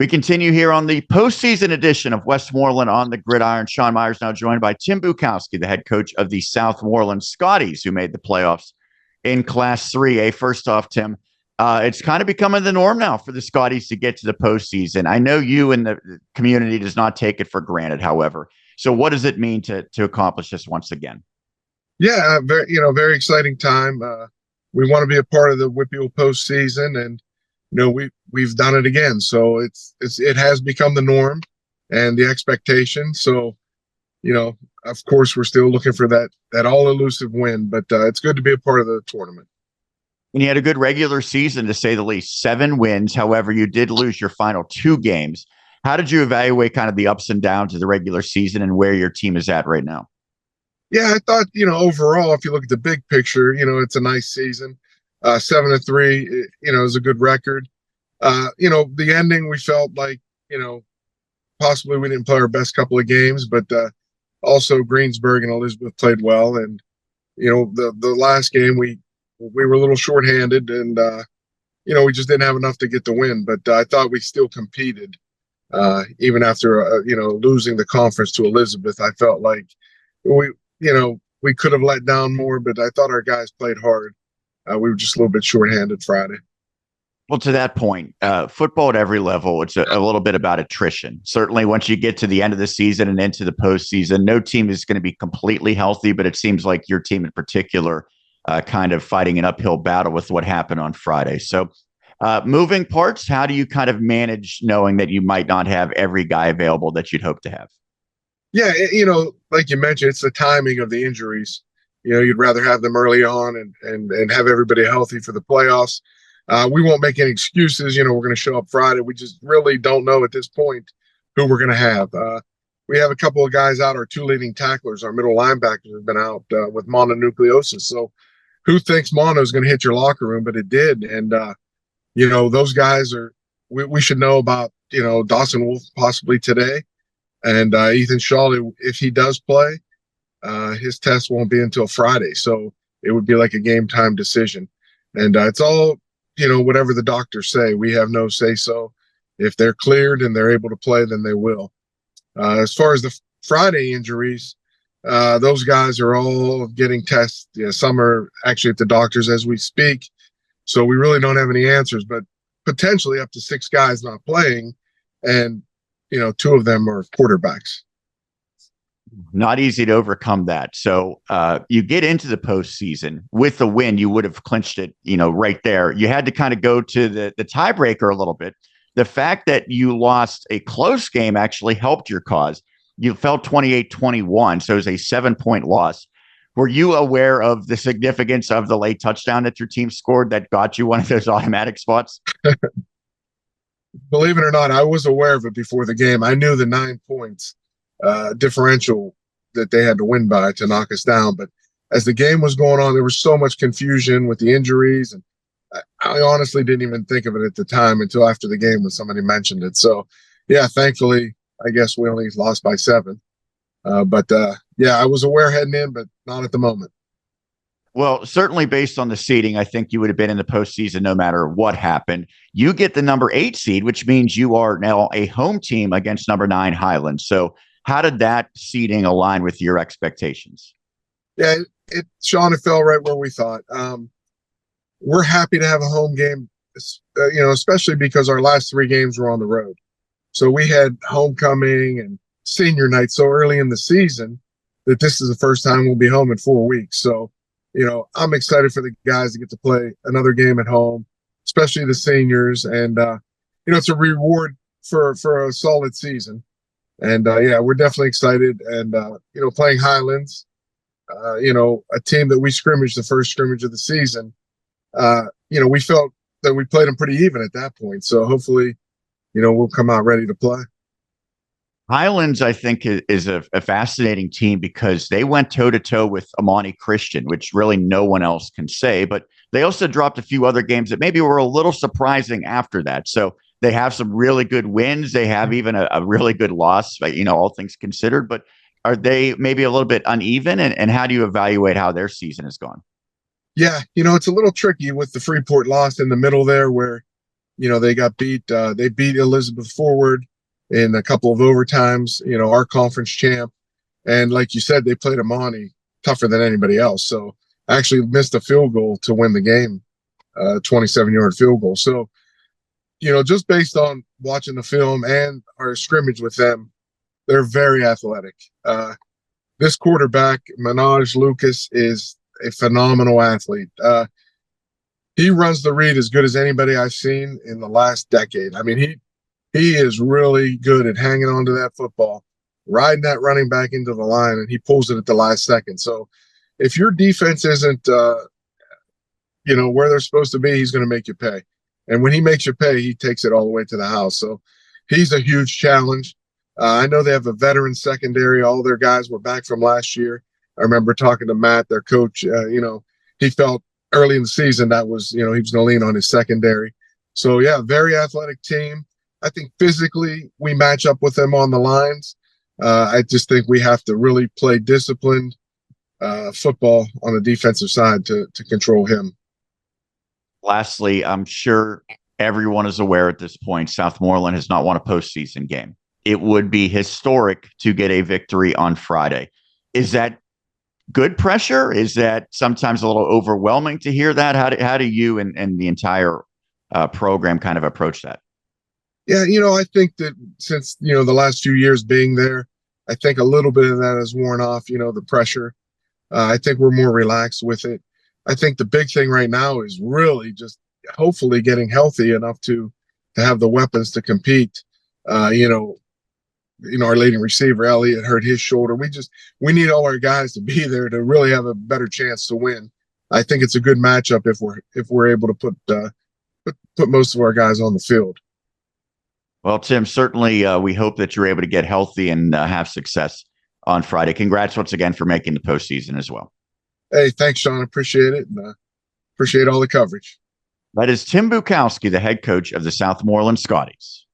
We continue here on the postseason edition of Westmoreland on the Gridiron. Sean Meyers now joined by Tim Bukowski, the head coach of the Southmoreland Scotties, who made the playoffs in Class 3A. First off, Tim, it's kind of becoming the norm now for the Scotties to get to the postseason. I know you and the community does not take it for granted, however. So what does it mean to accomplish this once again? Yeah, very exciting time. We want to be a part of the WPIAL postseason, and we've done it again. So it has become the norm and the expectation. So, of course, we're still looking for that all elusive win, but it's good to be a part of the tournament. And you had a good regular season, to say the least. 7 wins. However, you did lose your final 2 games. How did you evaluate kind of the ups and downs of the regular season and where your team is at right now? Yeah, I thought, overall, if you look at the big picture, it's a nice season. 7-3, is a good record. The ending, we felt like, possibly we didn't play our best couple of games, but also Greensburg and Elizabeth played well. And, the last game, we were a little shorthanded and, we just didn't have enough to get the win. But I thought we still competed, even after, losing the conference to Elizabeth. I felt like we could have let down more, but I thought our guys played hard. We were just a little bit shorthanded Friday. Well, to that point, football at every level, it's a little bit about attrition. Certainly, once you get to the end of the season and into the postseason, no team is going to be completely healthy, but it seems like your team in particular kind of fighting an uphill battle with what happened on Friday. So moving parts, how do you kind of manage knowing that you might not have every guy available that you'd hope to have? Yeah, like you mentioned, it's the timing of the injuries. You'd rather have them early on and have everybody healthy for the playoffs. We won't make any excuses. We're going to show up Friday. We just really don't know at this point who we're going to have. We have a couple of guys out. Our 2 leading tacklers, our middle linebackers, have been out with mononucleosis. So who thinks mono is going to hit your locker room? But it did. And, those guys we should know about, Dawson Wolf possibly today. And Ethan Shaw, if he does play, his test won't be until Friday. So it would be like a game time decision. And it's all, whatever the doctors say. We have no say so. If they're cleared and they're able to play, then they will. As far as the Friday injuries, those guys are all getting tests. Some are actually at the doctors as we speak. So we really don't have any answers, but potentially up to 6 guys not playing. And 2 of them are quarterbacks. Not easy to overcome that. So you get into the postseason with the win. You would have clinched it, right there. You had to kind of go to the tiebreaker a little bit. The fact that you lost a close game actually helped your cause. You fell 28-21, so it was a 7-point loss. Were you aware of the significance of the late touchdown that your team scored that got you one of those automatic spots? Believe it or not, I was aware of it before the game. I knew the 9 points differential that they had to win by to knock us down. But as the game was going on, there was so much confusion with the injuries. And I honestly didn't even think of it at the time until after the game when somebody mentioned it. So, yeah, thankfully, I guess we only lost by 7. But I was aware heading in, but not at the moment. Well, certainly based on the seeding, I think you would have been in the postseason no matter what happened. You get the number 8 seed, which means you are now a home team against number 9 Highlands. So how did that seeding align with your expectations? Yeah, Sean, it fell right where we thought. We're happy to have a home game, especially because our last 3 games were on the road. So we had homecoming and senior night so early in the season that this is the first time we'll be home in 4 weeks. So, I'm excited for the guys to get to play another game at home, especially the seniors. And, it's a reward for a solid season. And, we're definitely excited. And, playing Highlands, a team that we scrimmaged the first scrimmage of the season, we felt that we played them pretty even at that point. So hopefully, we'll come out ready to play. Highlands, I think, is a fascinating team because they went toe-to-toe with Amani Christian, which really no one else can say. But they also dropped a few other games that maybe were a little surprising after that. So they have some really good wins. They have even a really good loss, all things considered. But are they maybe a little bit uneven? And how do you evaluate how their season has gone? Yeah, it's a little tricky with the Freeport loss in the middle there where, they got beat. They beat Elizabeth Forward in a couple of overtimes. Our conference champ, and like you said, they played Amani tougher than anybody else. So actually missed a field goal to win the game, 27-yard field goal. So just based on watching the film and our scrimmage with them, they're very athletic. This quarterback, Minaj Lucas, is a phenomenal athlete. He runs the read as good as anybody I've seen in the last decade. I mean, he is really good at hanging on to that football, riding that running back into the line, and he pulls it at the last second. So if your defense isn't, where they're supposed to be, he's going to make you pay. And when he makes you pay, he takes it all the way to the house. So he's a huge challenge. I know they have a veteran secondary. All their guys were back from last year. I remember talking to Matt, their coach. He felt early in the season that was, he was going to lean on his secondary. So, yeah, very athletic team. I think physically we match up with them on the lines. I just think we have to really play disciplined football on the defensive side to control him. Lastly, I'm sure everyone is aware at this point, Southmoreland has not won a postseason game. It would be historic to get a victory on Friday. Is that good pressure? Is that sometimes a little overwhelming to hear that? How do you and the entire program kind of approach that? Yeah, I think that since, the last few years being there, I think a little bit of that has worn off, the pressure. I think we're more relaxed with it. I think the big thing right now is really just hopefully getting healthy enough to have the weapons to compete. Our leading receiver, Elliott, hurt his shoulder. We need all our guys to be there to really have a better chance to win. I think it's a good matchup if we're able to put most of our guys on the field. Well, Tim, certainly we hope that you're able to get healthy and have success on Friday. Congrats once again for making the postseason as well. Hey, thanks, Sean. Appreciate it. And appreciate all the coverage. That is Tim Bukowski, the head coach of the Southmoreland Scotties.